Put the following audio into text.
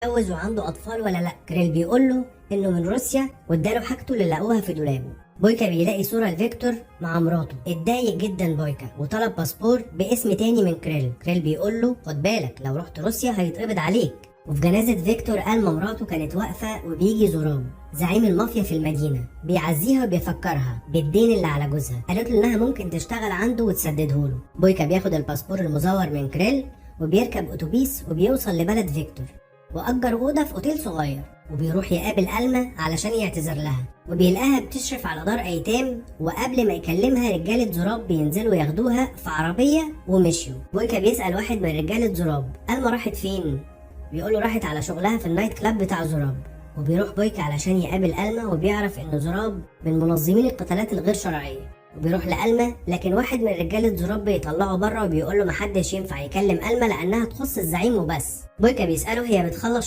اتجوز وعنده اطفال ولا لا. كريل بيقول له انه من روسيا واداله حاجته اللي لقوها في دولابه. بويكا بيلاقي صورة لفيكتور مع مراته. اتضايق جدا بويكا وطلب باسبور باسم تاني من كريل. كريل بيقول له خد بالك لو رحت روسيا هيتقبض عليك. وفي جنازة فيكتور ألما مراته كانت واقفة وبيجي زوراب زعيم المافيا في المدينة بيعزيها وبيفكرها بالدين اللي على جوزها. قالت له انها ممكن تشتغل عنده وتسدده له. بويكا بياخد الباسبور المزور من كريل وبيركب اتوبيس وبيوصل لبلد فيكتور، وأجر أوضة في أوتيل صغير، وبيروح يقابل ألما علشان يعتذر لها، وبيلاقيها بتشرف على دار أيتام. وقبل ما يكلمها رجالة زراب بينزلوا ياخدوها في عربية ومشيوا. بويكا بيسأل واحد من رجالة زراب ألما راحت فين؟ بيقوله راحت على شغلها في النايت كلاب بتاع زراب. وبيروح بويكا علشان يقابل ألما وبيعرف إن زراب من منظمين القتالات الغير شرعية. وبيروح لألما لكن واحد من رجالة زراب بيطلعه بره وبيقول له محدش ينفع يكلم ألما لأنها تخص الزعيم وبس. بويكا بيسأله هي بتخلص